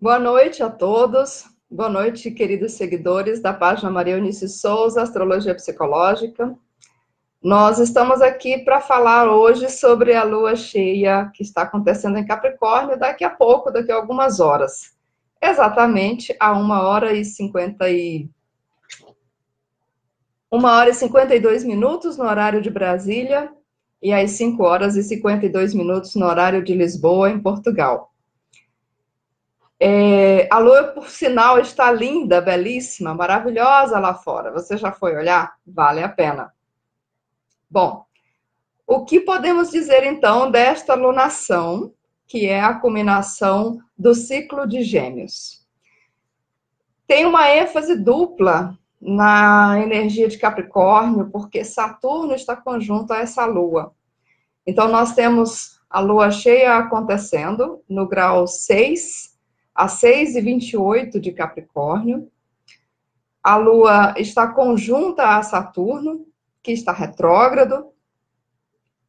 Boa noite a todos. Boa noite, queridos seguidores da página Maria Eunice Souza, Astrologia Psicológica. Nós estamos aqui para falar hoje sobre a lua cheia que está acontecendo em Capricórnio daqui a pouco, daqui a algumas horas. Exatamente a 1h52 minutos no horário de Brasília e às 5h52 minutos no horário de Lisboa, em Portugal. A lua, por sinal, está linda, belíssima, maravilhosa lá fora. Você já foi olhar? Vale a pena. Bom, o que podemos dizer então desta lunação, que é a culminação do ciclo de Gêmeos? Tem uma ênfase dupla na energia de Capricórnio, porque Saturno está conjunto a essa lua. Então, nós temos a lua cheia acontecendo no grau 6, às 6h28 de Capricórnio. A lua está conjunta a Saturno, que está retrógrado.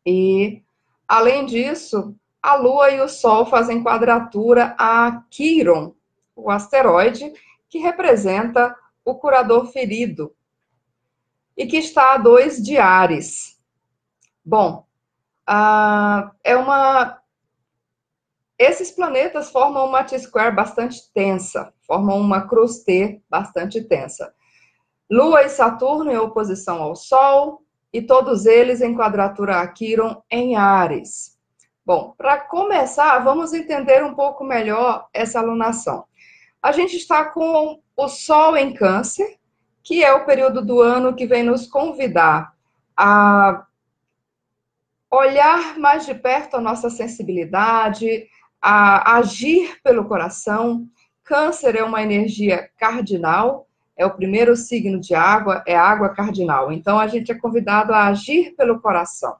E, além disso, a lua e o sol fazem quadratura a Quiron, o asteroide, que representa o curador ferido, e que está a 2 de Áries. Bom, esses planetas formam uma T-square bastante tensa, formam uma cruz T bastante tensa. Lua e Saturno em oposição ao Sol, e todos eles em quadratura a Quiron em Áries. Bom, para começar, vamos entender um pouco melhor essa alunação. A gente está com o Sol em Câncer, que é o período do ano que vem nos convidar a olhar mais de perto a nossa sensibilidade, a agir pelo coração. Câncer é uma energia cardinal, é o primeiro signo de água, é água cardinal. Então, a gente é convidado a agir pelo coração,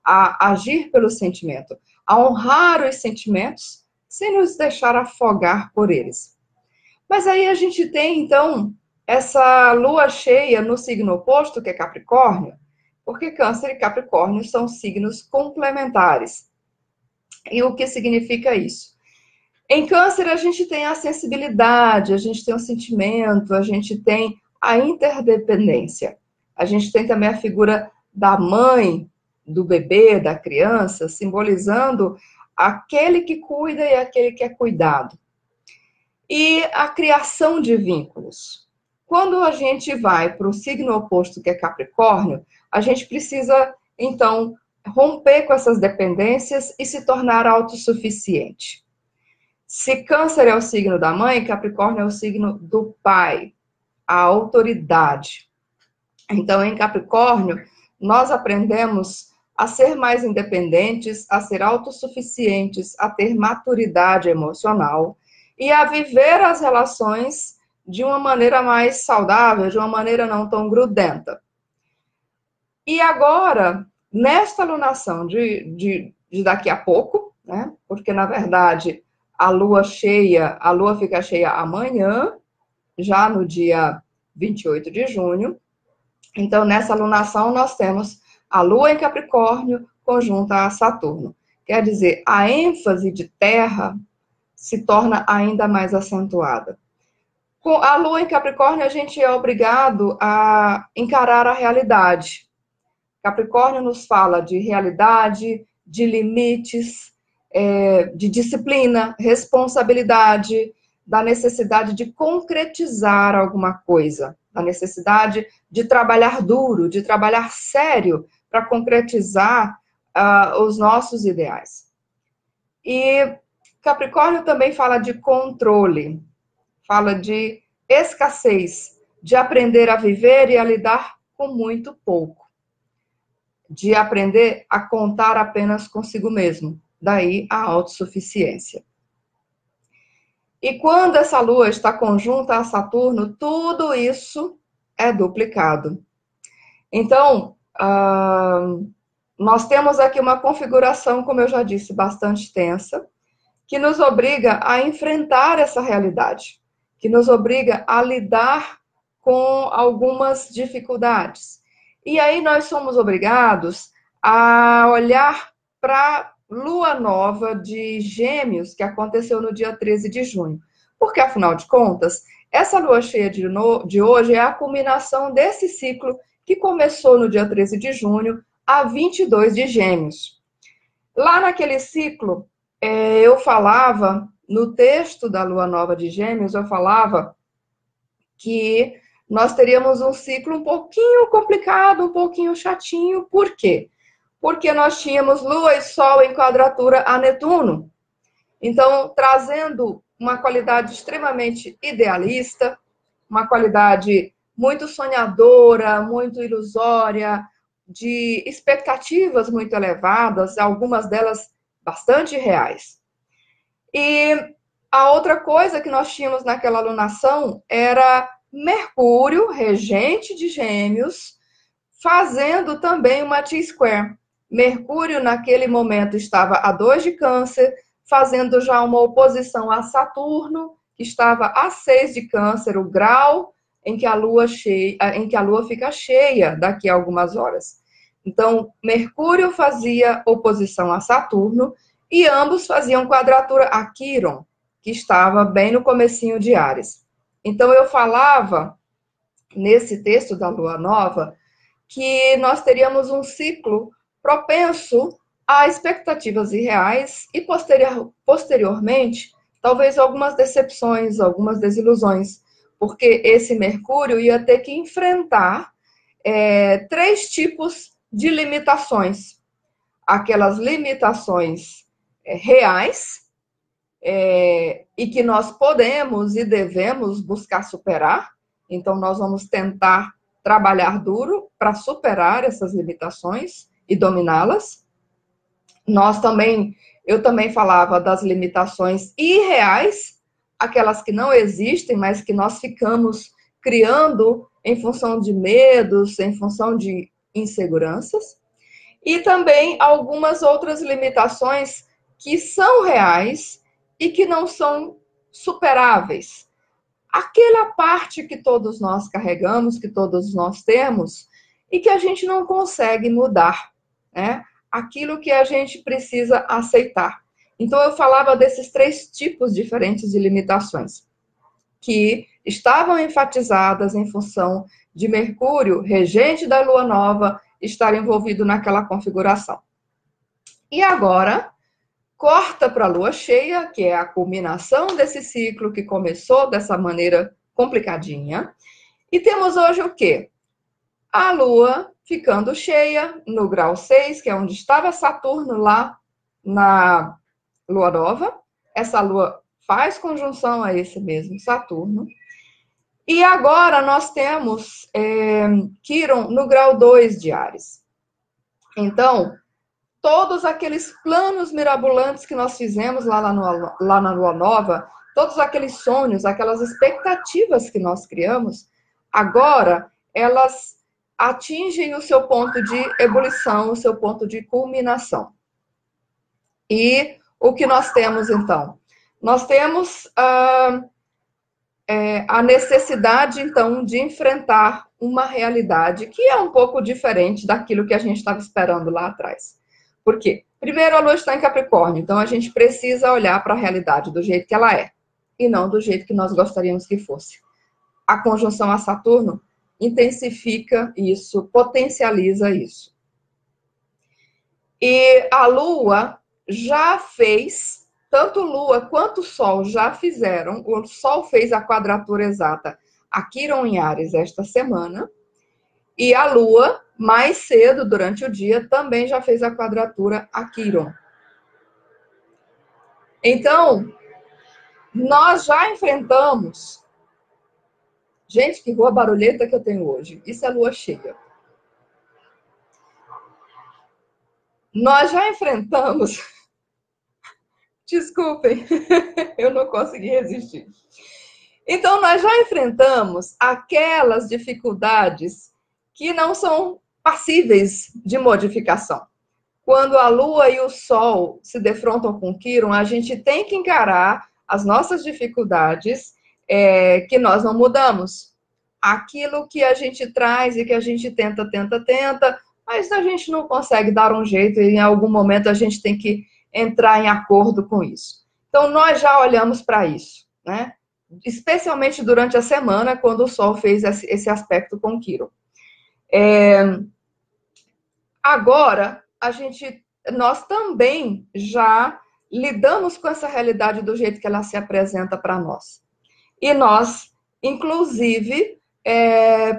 a agir pelo sentimento, a honrar os sentimentos, sem nos deixar afogar por eles. Mas aí a gente tem, então, essa lua cheia no signo oposto, que é Capricórnio, porque Câncer e Capricórnio são signos complementares. E o que significa isso? Em Câncer, a gente tem a sensibilidade, a gente tem o sentimento, a gente tem a interdependência. A gente tem também a figura da mãe, do bebê, da criança, simbolizando aquele que cuida e aquele que é cuidado. E a criação de vínculos. Quando a gente vai para o signo oposto, que é Capricórnio, a gente precisa, então, romper com essas dependências e se tornar autossuficiente. Se Câncer é o signo da mãe, Capricórnio é o signo do pai, a autoridade. Então, em Capricórnio, nós aprendemos a ser mais independentes, a ser autossuficientes, a ter maturidade emocional e a viver as relações de uma maneira mais saudável, de uma maneira não tão grudenta. E agora, nesta alunação de daqui a pouco, né? Porque, na verdade, a lua fica cheia amanhã, já no dia 28 de junho. Então, nessa alunação, nós temos a lua em Capricórnio conjunta a Saturno. Quer dizer, a ênfase de terra se torna ainda mais acentuada. Com a lua em Capricórnio, a gente é obrigado a encarar a realidade. Capricórnio nos fala de realidade, de limites, de disciplina, responsabilidade, da necessidade de concretizar alguma coisa, da necessidade de trabalhar duro, de trabalhar sério para concretizar os nossos ideais. E Capricórnio também fala de controle, fala de escassez, de aprender a viver e a lidar com muito pouco, de aprender a contar apenas consigo mesmo, daí a autossuficiência. E quando essa lua está conjunta a Saturno, tudo isso é duplicado. Então, nós temos aqui uma configuração, como eu já disse, bastante tensa, que nos obriga a enfrentar essa realidade, que nos obriga a lidar com algumas dificuldades. E aí nós somos obrigados a olhar para a lua nova de Gêmeos, que aconteceu no dia 13 de junho. Porque, afinal de contas, essa lua cheia de hoje é a culminação desse ciclo que começou no dia 13 de junho a 22 de Gêmeos. Lá naquele ciclo, eu falava, no texto da lua nova de Gêmeos, eu falava que nós teríamos um ciclo um pouquinho complicado, um pouquinho chatinho. Por quê? Porque nós tínhamos Lua e Sol em quadratura a Netuno. Então, trazendo uma qualidade extremamente idealista, uma qualidade muito sonhadora, muito ilusória, de expectativas muito elevadas, algumas delas bastante reais. E a outra coisa que nós tínhamos naquela alunação era Mercúrio, regente de Gêmeos, fazendo também uma T-square. Mercúrio, naquele momento, estava a 2 de Câncer, fazendo já uma oposição a Saturno, que estava a 6 de Câncer, o grau em que a Lua fica cheia daqui a algumas horas. Então, Mercúrio fazia oposição a Saturno e ambos faziam quadratura a Quiron, que estava bem no comecinho de Áries. Então, eu falava, nesse texto da Lua Nova, que nós teríamos um ciclo propenso a expectativas irreais e, posteriormente, talvez algumas decepções, algumas desilusões, porque esse Mercúrio ia ter que enfrentar 3 tipos de limitações. Aquelas limitações reais, e que nós podemos e devemos buscar superar. Então, nós vamos tentar trabalhar duro para superar essas limitações e dominá-las. Eu também falava das limitações irreais, aquelas que não existem, mas que nós ficamos criando em função de medos, em função de inseguranças. E também algumas outras limitações que são reais e que não são superáveis. Aquela parte que todos nós carregamos, que todos nós temos, e que a gente não consegue mudar, né? Aquilo que a gente precisa aceitar. Então, eu falava desses 3 tipos diferentes de limitações, que estavam enfatizadas em função de Mercúrio, regente da Lua Nova, estar envolvido naquela configuração. E agora, corta para a Lua cheia, que é a culminação desse ciclo que começou dessa maneira complicadinha. E temos hoje o quê? A Lua ficando cheia no grau 6, que é onde estava Saturno lá na Lua Nova. Essa Lua faz conjunção a esse mesmo Saturno. E agora nós temos Quiron no grau 2 de Áries. Então, todos aqueles planos mirabolantes que nós fizemos lá na Lua Nova, todos aqueles sonhos, aquelas expectativas que nós criamos, agora elas atingem o seu ponto de ebulição, o seu ponto de culminação. E o que nós temos, então? Nós temos a necessidade, então, de enfrentar uma realidade que é um pouco diferente daquilo que a gente estava esperando lá atrás. Por quê? Primeiro, a Lua está em Capricórnio, então a gente precisa olhar para a realidade do jeito que ela é, e não do jeito que nós gostaríamos que fosse. A conjunção a Saturno intensifica isso, potencializa isso. E a Lua já fez, tanto Lua quanto Sol já fizeram, o Sol fez a quadratura exata a Quiron em Áries esta semana, e a Lua, mais cedo, durante o dia, também já fez a quadratura a Quiron. Então, nós já enfrentamos... Gente, que rua barulhenta que eu tenho hoje. Isso é lua cheia. Nós já enfrentamos... Desculpem, eu não consegui resistir. Então, nós já enfrentamos aquelas dificuldades que não são passíveis de modificação. Quando a Lua e o Sol se defrontam com Quiron, a gente tem que encarar as nossas dificuldades que nós não mudamos. Aquilo que a gente traz e que a gente tenta, mas a gente não consegue dar um jeito e em algum momento a gente tem que entrar em acordo com isso. Então, nós já olhamos para isso, né? especialmente durante a semana, quando o Sol fez esse aspecto com Quiron. Agora, nós também já lidamos com essa realidade do jeito que ela se apresenta para nós. E nós, inclusive,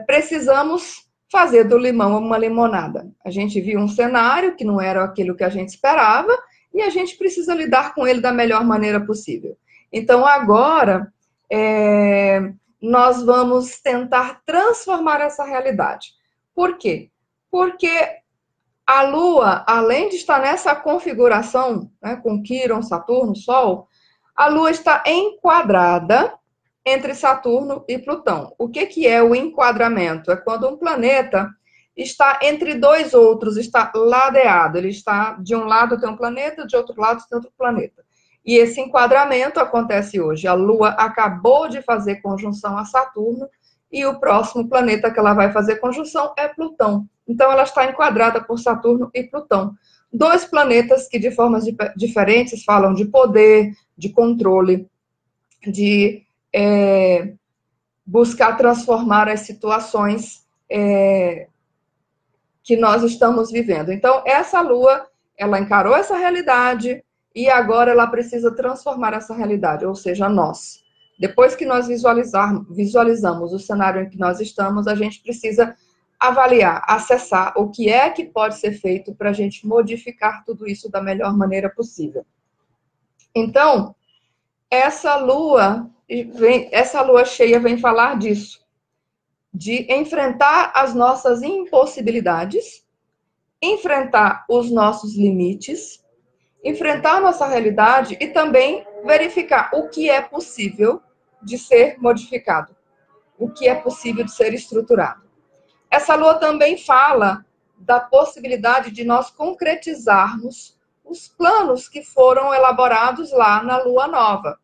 precisamos fazer do limão uma limonada. A gente viu um cenário que não era aquilo que a gente esperava e a gente precisa lidar com ele da melhor maneira possível. Então, agora, nós vamos tentar transformar essa realidade. Por quê? Porque a Lua, além de estar nessa configuração, né, com Quiron, Saturno, Sol, a Lua está enquadrada entre Saturno e Plutão. O que é o enquadramento? É quando um planeta está entre dois outros, está ladeado. Ele está, de um lado tem um planeta, de outro lado tem outro planeta. E esse enquadramento acontece hoje. A Lua acabou de fazer conjunção a Saturno e o próximo planeta que ela vai fazer conjunção é Plutão. Então, ela está enquadrada por Saturno e Plutão. Dois planetas que, de formas diferentes, falam de poder, de controle, de buscar transformar as situações que nós estamos vivendo. Então, essa Lua, ela encarou essa realidade e agora ela precisa transformar essa realidade, ou seja, nós. Depois que nós visualizamos o cenário em que nós estamos, a gente precisa avaliar, acessar o que é que pode ser feito para a gente modificar tudo isso da melhor maneira possível. Então, essa lua cheia vem falar disso, de enfrentar as nossas impossibilidades, enfrentar os nossos limites, enfrentar a nossa realidade e também verificar o que é possível de ser modificado, o que é possível de ser estruturado. Essa lua também fala da possibilidade de nós concretizarmos os planos que foram elaborados lá na lua nova.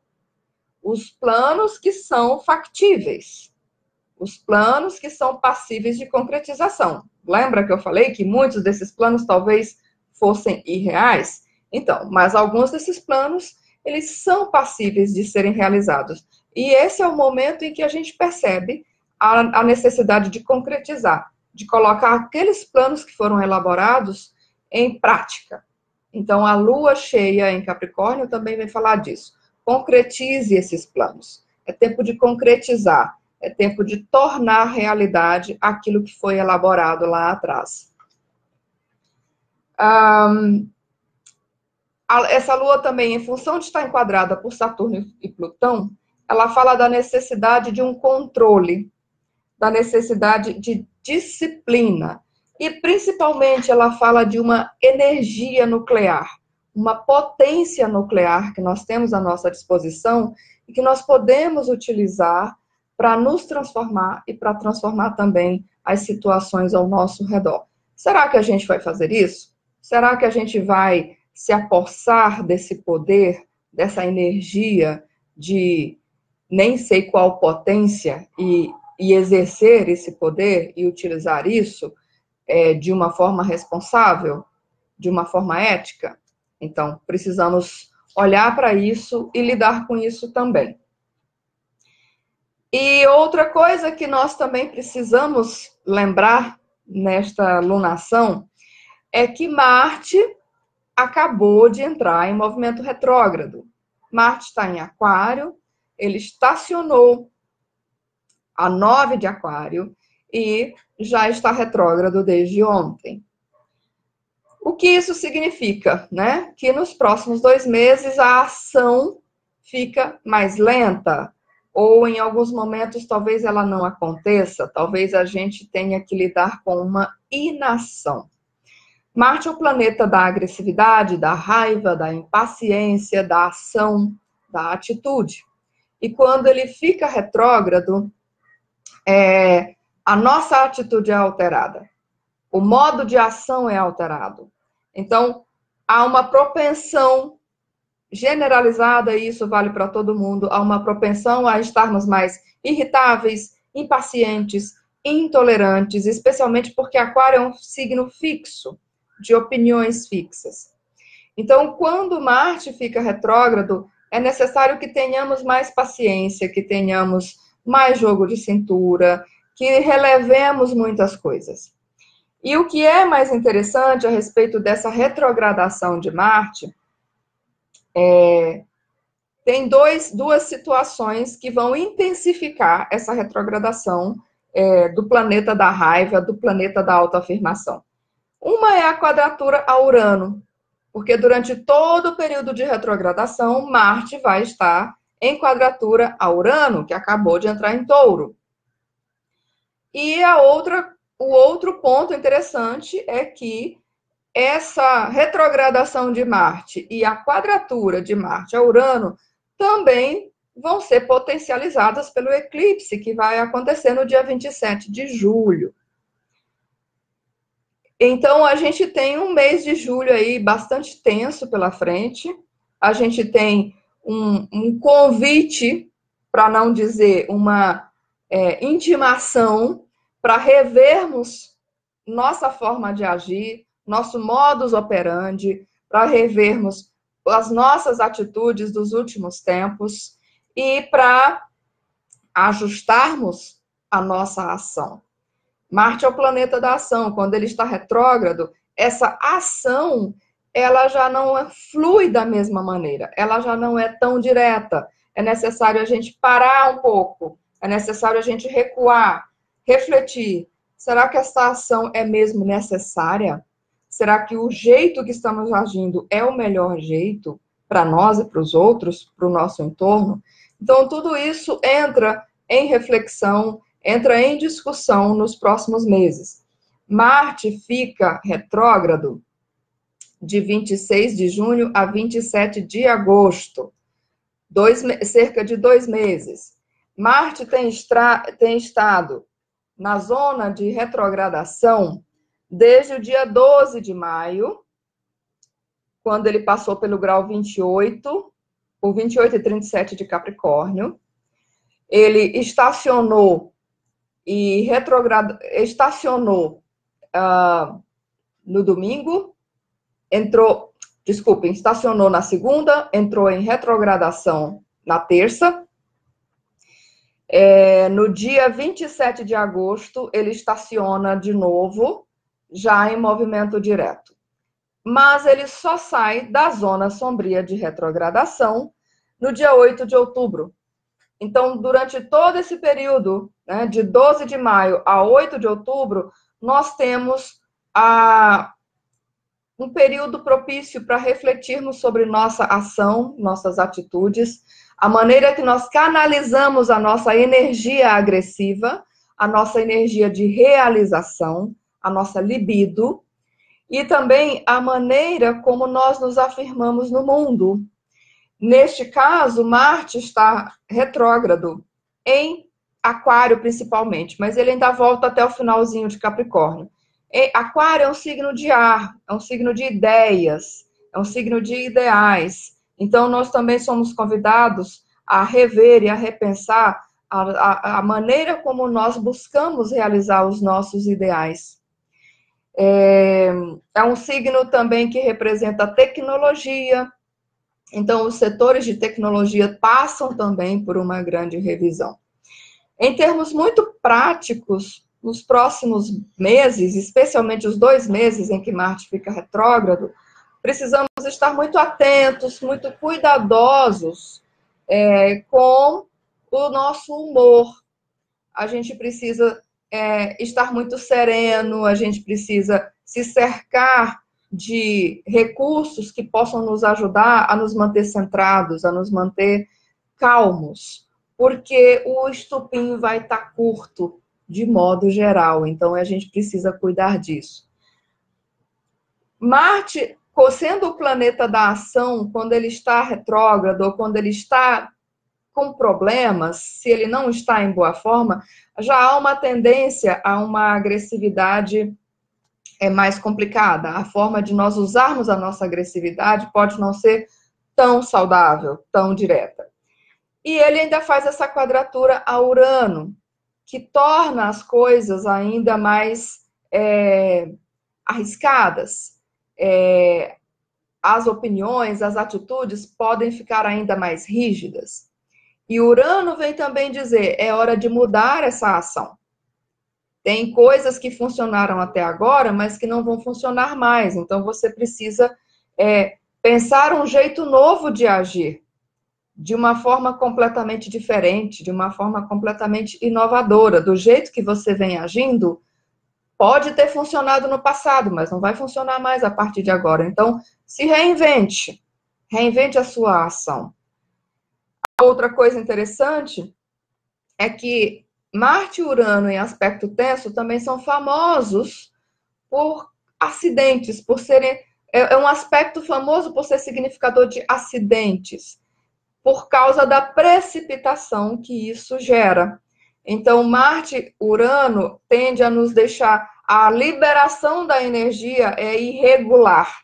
Os planos que são factíveis. Os planos que são passíveis de concretização. Lembra que eu falei que muitos desses planos talvez fossem irreais? Então, mas alguns desses planos, eles são passíveis de serem realizados. E esse é o momento em que a gente percebe a necessidade de concretizar, de colocar aqueles planos que foram elaborados em prática. Então, a lua cheia em Capricórnio também vem falar disso. Concretize esses planos. É tempo de concretizar. É tempo de tornar realidade aquilo que foi elaborado lá atrás. Essa lua também, em função de estar enquadrada por Saturno e Plutão, ela fala da necessidade de um controle, da necessidade de disciplina. E, principalmente, ela fala de uma energia nuclear, uma potência nuclear que nós temos à nossa disposição e que nós podemos utilizar para nos transformar e para transformar também as situações ao nosso redor. Será que a gente vai fazer isso? Será que a gente vai se apossar desse poder, dessa energia de nem sei qual potência e exercer esse poder e utilizar isso de uma forma responsável, de uma forma ética? Então, precisamos olhar para isso e lidar com isso também. E outra coisa que nós também precisamos lembrar nesta lunação é que Marte acabou de entrar em movimento retrógrado. Marte está em Aquário, ele estacionou a 9 de Aquário e já está retrógrado desde ontem. O que isso significa, né? Que nos próximos 2 meses a ação fica mais lenta, ou em alguns momentos talvez ela não aconteça, talvez a gente tenha que lidar com uma inação. Marte é o planeta da agressividade, da raiva, da impaciência, da ação, da atitude. E quando ele fica retrógrado, a nossa atitude é alterada. O modo de ação é alterado. Então, há uma propensão generalizada, e isso vale para todo mundo, há uma propensão a estarmos mais irritáveis, impacientes, intolerantes, especialmente porque Aquário é um signo fixo, de opiniões fixas. Então, quando Marte fica retrógrado, é necessário que tenhamos mais paciência, que tenhamos mais jogo de cintura, que relevemos muitas coisas. E o que é mais interessante a respeito dessa retrogradação de Marte tem duas situações que vão intensificar essa retrogradação do planeta da raiva, do planeta da autoafirmação. Uma é a quadratura a Urano, porque durante todo o período de retrogradação, Marte vai estar em quadratura a Urano, que acabou de entrar em Touro. E o outro ponto interessante é que essa retrogradação de Marte e a quadratura de Marte a Urano também vão ser potencializadas pelo eclipse que vai acontecer no dia 27 de julho. Então, a gente tem um mês de julho aí bastante tenso pela frente. A gente tem um convite, para não dizer uma intimação, para revermos nossa forma de agir, nosso modus operandi, para revermos as nossas atitudes dos últimos tempos e para ajustarmos a nossa ação. Marte é o planeta da ação. Quando ele está retrógrado, essa ação ela já não flui da mesma maneira, ela já não é tão direta. É necessário a gente parar um pouco, é necessário a gente recuar, refletir. Será que essa ação é mesmo necessária? Será que o jeito que estamos agindo é o melhor jeito para nós e para os outros, para o nosso entorno? Então, tudo isso entra em reflexão, entra em discussão nos próximos meses. Marte fica retrógrado de 26 de junho a 27 de agosto, cerca de 2 meses. Marte tem estado na zona de retrogradação desde o dia 12 de maio, quando ele passou pelo grau 28, o 28 e 37 de Capricórnio. Ele estacionou no domingo, estacionou na segunda, entrou em retrogradação na terça. No dia 27 de agosto, ele estaciona de novo, já em movimento direto. Mas ele só sai da zona sombria de retrogradação no dia 8 de outubro. Então, durante todo esse período, né, de 12 de maio a 8 de outubro, nós temos um período propício para refletirmos sobre nossa ação, nossas atitudes, a maneira que nós canalizamos a nossa energia agressiva, a nossa energia de realização, a nossa libido, e também a maneira como nós nos afirmamos no mundo. Neste caso, Marte está retrógrado em Aquário, principalmente, mas ele ainda volta até o finalzinho de Capricórnio. Aquário é um signo de ar, é um signo de ideias, é um signo de ideais. Então, nós também somos convidados a rever e a repensar a maneira como nós buscamos realizar os nossos ideais. É um signo também que representa a tecnologia. Então, os setores de tecnologia passam também por uma grande revisão. Em termos muito práticos, nos próximos meses, especialmente os 2 meses em que Marte fica retrógrado, precisamos estar muito atentos, muito cuidadosos com o nosso humor. A gente precisa estar muito sereno, a gente precisa se cercar de recursos que possam nos ajudar a nos manter centrados, a nos manter calmos, porque o estupim vai estar curto de modo geral, então a gente precisa cuidar disso. Marte, sendo o planeta da ação, quando ele está retrógrado ou quando ele está com problemas, se ele não está em boa forma, já há uma tendência a uma agressividade mais complicada. A forma de nós usarmos a nossa agressividade pode não ser tão saudável, tão direta. E ele ainda faz essa quadratura a Urano, que torna as coisas ainda mais arriscadas. as opiniões, as atitudes podem ficar ainda mais rígidas. E Urano vem também dizer, é hora de mudar essa ação. Tem coisas que funcionaram até agora, mas que não vão funcionar mais. Então, você precisa pensar um jeito novo de agir, de uma forma completamente diferente, de uma forma completamente inovadora. Do jeito que você vem agindo, pode ter funcionado no passado, mas não vai funcionar mais a partir de agora. Então, se reinvente. Reinvente a sua ação. Outra coisa interessante é que Marte e Urano em aspecto tenso também são famosos por acidentes, por serem... É um aspecto famoso por ser significador de acidentes, por causa da precipitação que isso gera. Então, Marte, Urano, tende a nos deixar... A liberação da energia é irregular.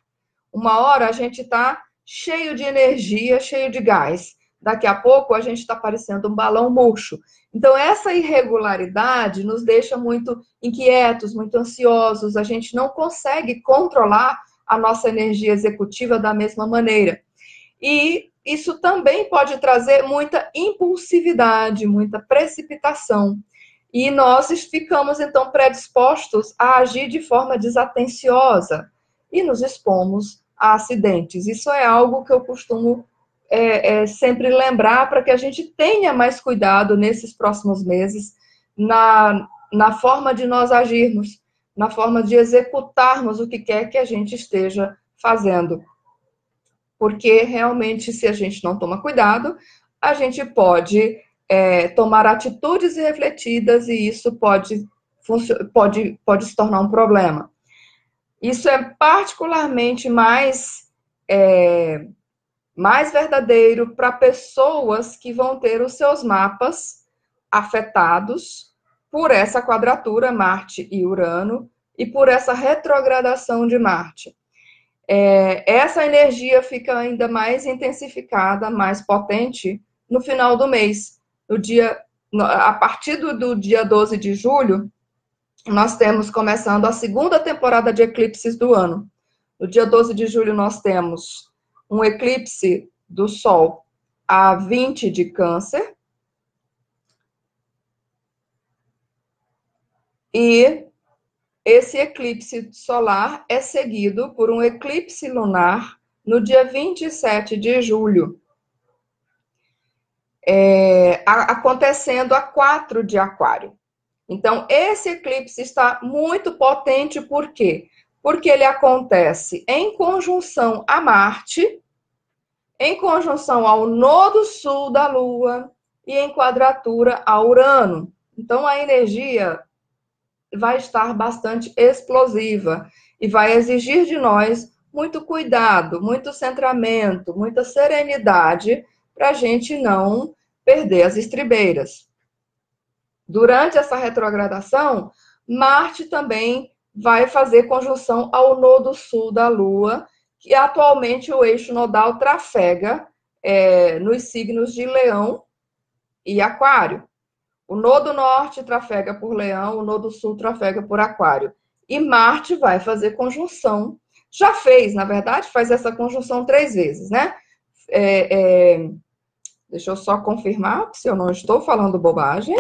Uma hora a gente está cheio de energia, cheio de gás. Daqui a pouco a gente está parecendo um balão murcho. Então, essa irregularidade nos deixa muito inquietos, muito ansiosos. A gente não consegue controlar a nossa energia executiva da mesma maneira. E isso também pode trazer muita impulsividade, muita precipitação. E nós ficamos, então, predispostos a agir de forma desatenciosa e nos expomos a acidentes. Isso é algo que eu costumo sempre lembrar para que a gente tenha mais cuidado nesses próximos meses na forma de nós agirmos, na forma de executarmos o que quer que a gente esteja fazendo. Porque realmente, se a gente não toma cuidado, a gente pode tomar atitudes irrefletidas e isso pode se tornar um problema. Isso é particularmente mais verdadeiro para pessoas que vão ter os seus mapas afetados por essa quadratura Marte e Urano e por essa retrogradação de Marte. Essa energia fica ainda mais intensificada, mais potente no final do mês. A partir do dia 12 de julho, nós temos começando a segunda temporada de eclipses do ano. No dia 12 de julho, nós temos um eclipse do Sol a 20 de Câncer. E esse eclipse solar é seguido por um eclipse lunar no dia 27 de julho, acontecendo a 4 de Aquário. Então, esse eclipse está muito potente, por quê? Porque ele acontece em conjunção a Marte, em conjunção ao nodo sul da Lua e em quadratura a Urano. Então, a energia vai estar bastante explosiva e vai exigir de nós muito cuidado, muito centramento, muita serenidade para a gente não perder as estribeiras. Durante essa retrogradação, Marte também vai fazer conjunção ao nodo sul da Lua, que atualmente o eixo nodal trafega nos signos de Leão e Aquário. O nodo norte trafega por Leão, o nodo sul trafega por Aquário. E Marte vai fazer conjunção. Já fez, na verdade, faz essa conjunção 3 vezes, né? Deixa eu só confirmar se eu não estou falando bobagem.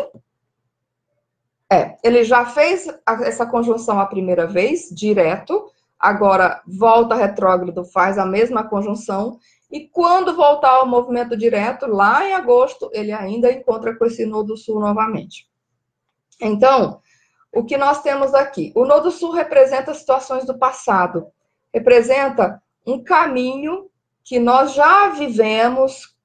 Ele já fez essa conjunção a primeira vez, direto. Agora volta retrógrado, faz a mesma conjunção. E quando voltar ao movimento direto, lá em agosto, ele ainda encontra com esse nodo sul novamente. Então, o que nós temos aqui? O nodo sul representa situações do passado. Representa um caminho que nós já vivemos,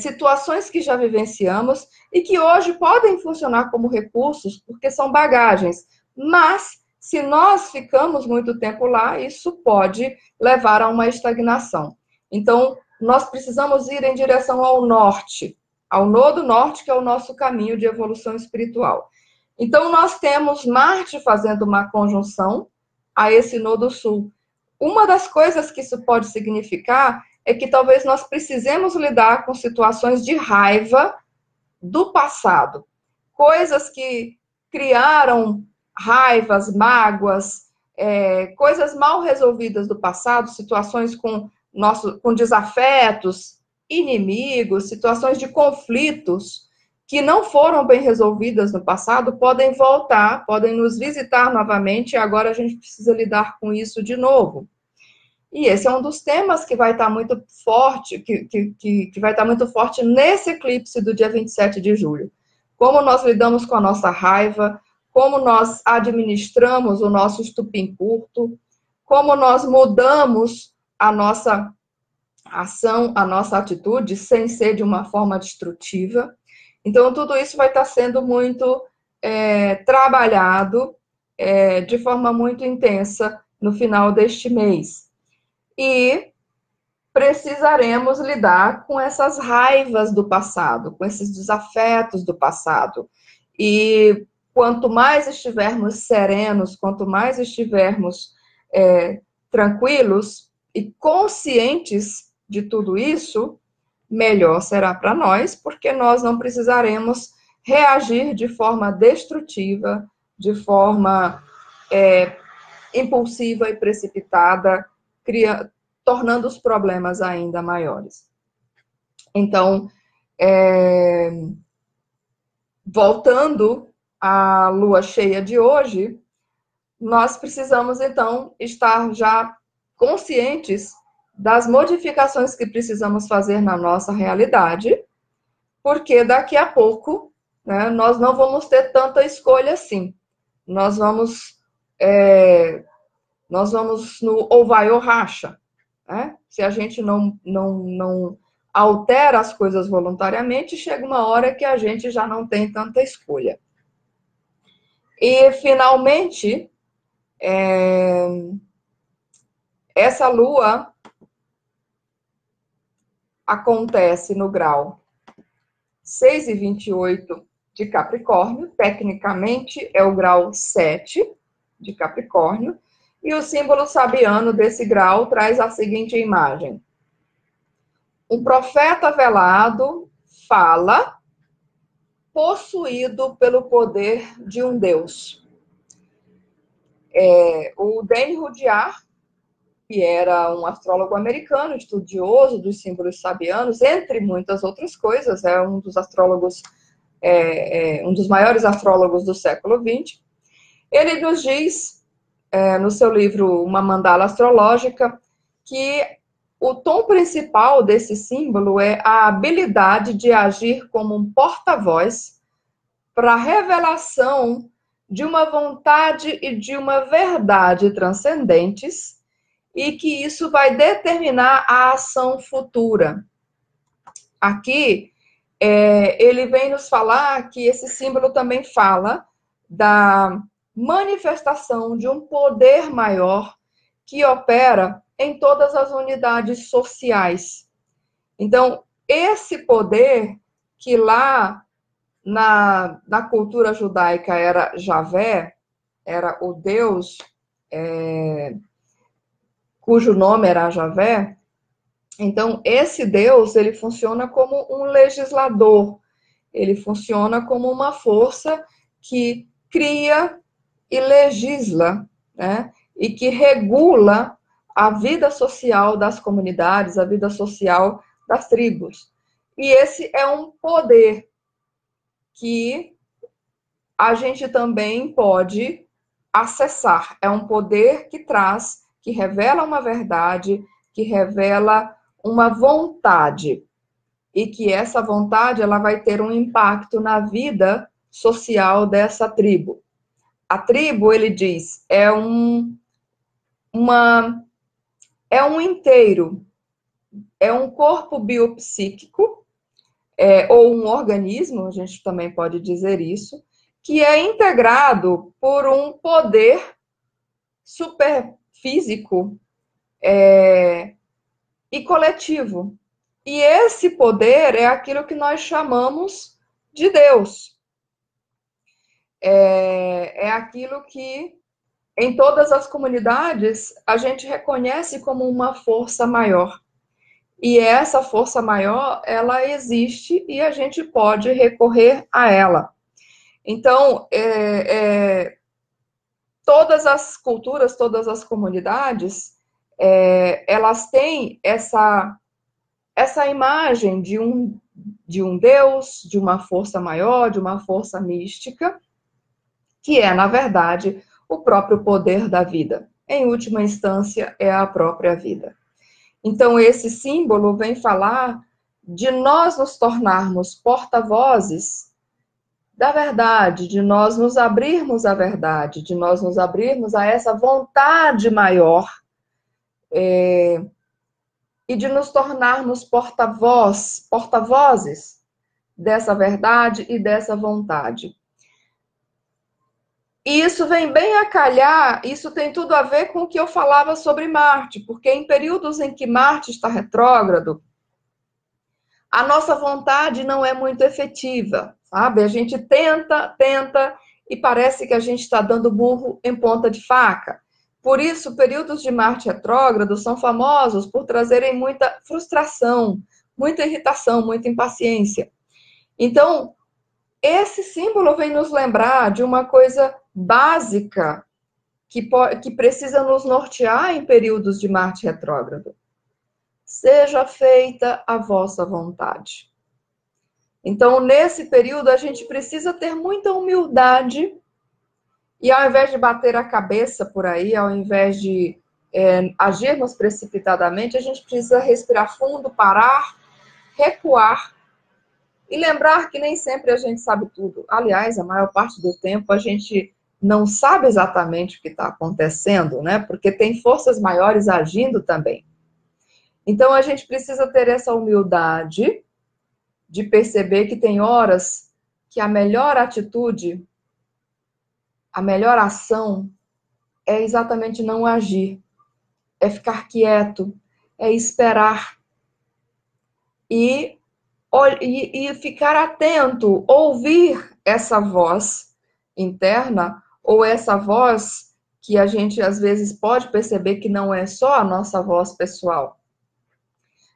situações que já vivenciamos e que hoje podem funcionar como recursos, porque são bagagens. Mas, se nós ficamos muito tempo lá, isso pode levar a uma estagnação. Então, nós precisamos ir em direção ao norte, ao nodo norte, que é o nosso caminho de evolução espiritual. Então, nós temos Marte fazendo uma conjunção a esse nodo sul. Uma das coisas que isso pode significar é que talvez nós precisemos lidar com situações de raiva do passado. Coisas que criaram raivas, mágoas, coisas mal resolvidas do passado, situações com desafetos, inimigos, situações de conflitos que não foram bem resolvidas no passado, podem voltar, podem nos visitar novamente, e agora a gente precisa lidar com isso de novo. E esse é um dos temas que vai estar muito forte, que vai estar muito forte nesse eclipse do dia 27 de julho. Como nós lidamos com a nossa raiva, como nós administramos o nosso estupim curto, como nós mudamos a nossa ação, a nossa atitude, sem ser de uma forma destrutiva. Então, tudo isso vai estar sendo muito trabalhado de forma muito intensa no final deste mês. E precisaremos lidar com essas raivas do passado, com esses desafetos do passado. E quanto mais estivermos serenos, quanto mais estivermos tranquilos e conscientes de tudo isso, melhor será para nós, porque nós não precisaremos reagir de forma destrutiva, de forma impulsiva e precipitada, tornando os problemas ainda maiores. Então, voltando à lua cheia de hoje, nós precisamos, então, estar já conscientes das modificações que precisamos fazer na nossa realidade, porque daqui a pouco, né, nós não vamos ter tanta escolha assim. Nós vamos no ou vai ou racha. Né? Se a gente não altera as coisas voluntariamente, chega uma hora que a gente já não tem tanta escolha. E, finalmente, essa lua acontece no grau 6,28 de Capricórnio, tecnicamente é o grau 7 de Capricórnio, e o símbolo sabiano desse grau traz a seguinte imagem. Um profeta velado fala, possuído pelo poder de um deus. O Dan Rudyard, que era um astrólogo americano, estudioso dos símbolos sabianos, entre muitas outras coisas, é um dos astrólogos, um dos maiores astrólogos do século XX. Ele nos diz, no seu livro Uma Mandala Astrológica, que o tom principal desse símbolo é a habilidade de agir como um porta-voz para a revelação de uma vontade e de uma verdade transcendentes, e que isso vai determinar a ação futura. Aqui, ele vem nos falar que esse símbolo também fala da manifestação de um poder maior que opera em todas as unidades sociais. Então, esse poder que lá na cultura judaica era Javé, era o Deus cujo nome era Javé, então esse Deus, ele funciona como um legislador, ele funciona como uma força que cria e legisla, né? E que regula a vida social das comunidades, a vida social das tribos. E esse é um poder que a gente também pode acessar. É um poder que traz, que revela uma verdade, que revela uma vontade. E que essa vontade ela vai ter um impacto na vida social dessa tribo. A tribo, ele diz, é um inteiro, é um corpo biopsíquico, ou um organismo, a gente também pode dizer isso, que é integrado por um poder superfísico e coletivo. E esse poder é aquilo que nós chamamos de Deus. É aquilo que, em todas as comunidades, a gente reconhece como uma força maior. E essa força maior, ela existe e a gente pode recorrer a ela. Então, todas as culturas, todas as comunidades, elas têm essa imagem de um Deus, de uma força maior, de uma força mística, que é, na verdade, o próprio poder da vida. Em última instância, é a própria vida. Então, esse símbolo vem falar de nós nos tornarmos porta-vozes da verdade, de nós nos abrirmos à verdade, de nós nos abrirmos a essa vontade maior, e de nos tornarmos porta-vozes dessa verdade e dessa vontade. E isso vem bem a calhar, isso tem tudo a ver com o que eu falava sobre Marte, porque em períodos em que Marte está retrógrado, a nossa vontade não é muito efetiva, sabe? A gente tenta, e parece que a gente está dando burro em ponta de faca. Por isso, períodos de Marte retrógrado são famosos por trazerem muita frustração, muita irritação, muita impaciência. Então, esse símbolo vem nos lembrar de uma coisa básica que precisa nos nortear em períodos de Marte retrógrado. Seja feita a vossa vontade. Então, nesse período, a gente precisa ter muita humildade e, ao invés de bater a cabeça por aí, ao invés de agirmos precipitadamente, a gente precisa respirar fundo, parar, recuar e lembrar que nem sempre a gente sabe tudo. Aliás, a maior parte do tempo a gente não sabe exatamente o que está acontecendo, né? Porque tem forças maiores agindo também. Então, a gente precisa ter essa humildade de perceber que tem horas que a melhor atitude, a melhor ação é exatamente não agir, é ficar quieto, é esperar e ficar atento, ouvir essa voz interna ou essa voz que a gente às vezes pode perceber que não é só a nossa voz pessoal.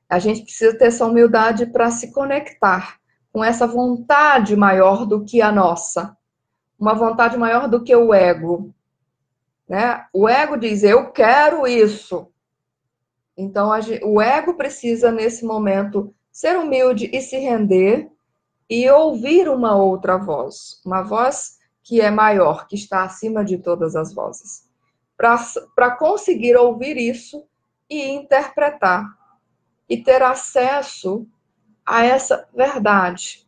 A gente precisa ter essa humildade para se conectar com essa vontade maior do que a nossa. Uma vontade maior do que o ego. Né? O ego diz, eu quero isso. Então, o ego precisa, nesse momento, ser humilde e se render e ouvir uma outra voz. Uma voz que é maior, que está acima de todas as vozes. Para conseguir ouvir isso e interpretar. E ter acesso a essa verdade,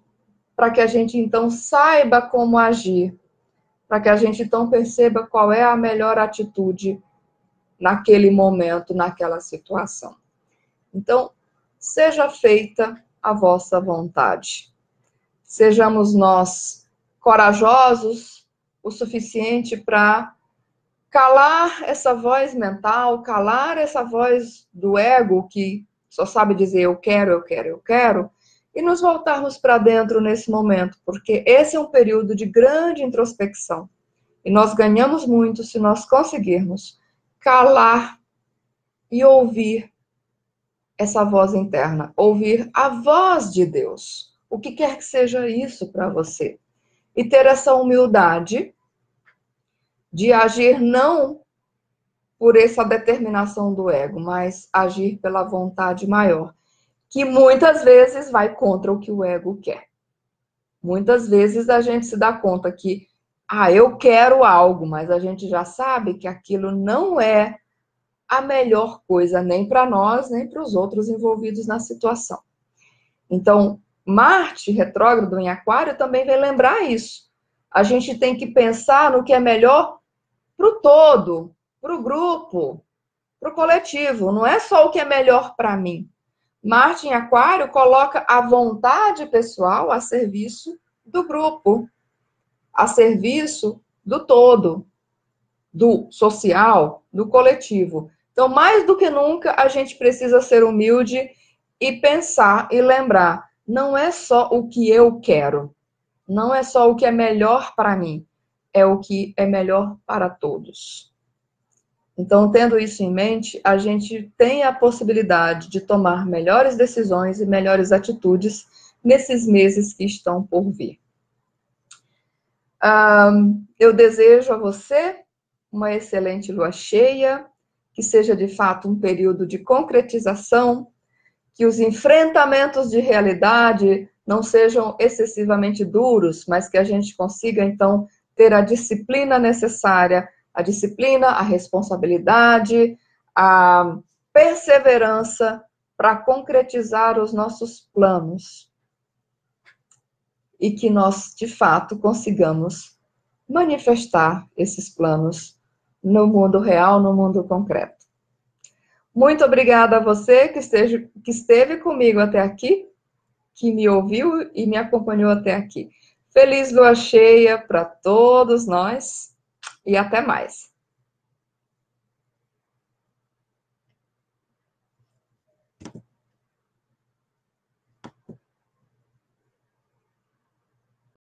para que a gente então saiba como agir, para que a gente então perceba qual é a melhor atitude naquele momento, naquela situação. Então, seja feita a vossa vontade. Sejamos nós corajosos o suficiente para calar essa voz mental, calar essa voz do ego que só sabe dizer eu quero, eu quero, eu quero, e nos voltarmos para dentro nesse momento, porque esse é um período de grande introspecção. E nós ganhamos muito se nós conseguirmos calar e ouvir essa voz interna, ouvir a voz de Deus, o que quer que seja isso para você. E ter essa humildade de agir não por essa determinação do ego, mas agir pela vontade maior, que muitas vezes vai contra o que o ego quer. Muitas vezes a gente se dá conta que, eu quero algo, mas a gente já sabe que aquilo não é a melhor coisa, nem para nós, nem para os outros envolvidos na situação. Então, Marte retrógrado em Aquário também vem lembrar isso. A gente tem que pensar no que é melhor para o todo, para o grupo, para o coletivo. Não é só o que é melhor para mim. Marte em Aquário coloca a vontade pessoal a serviço do grupo, a serviço do todo, do social, do coletivo. Então, mais do que nunca, a gente precisa ser humilde e pensar e lembrar, não é só o que eu quero, não é só o que é melhor para mim, é o que é melhor para todos. Então, tendo isso em mente, a gente tem a possibilidade de tomar melhores decisões e melhores atitudes nesses meses que estão por vir. Eu desejo a você uma excelente lua cheia, que seja de fato um período de concretização, que os enfrentamentos de realidade não sejam excessivamente duros, mas que a gente consiga, então, ter a disciplina necessária, a disciplina, a responsabilidade, a perseverança para concretizar os nossos planos. E que nós, de fato, consigamos manifestar esses planos no mundo real, no mundo concreto. Muito obrigada a você que esteve comigo até aqui, que me ouviu e me acompanhou até aqui. Feliz lua cheia para todos nós e até mais.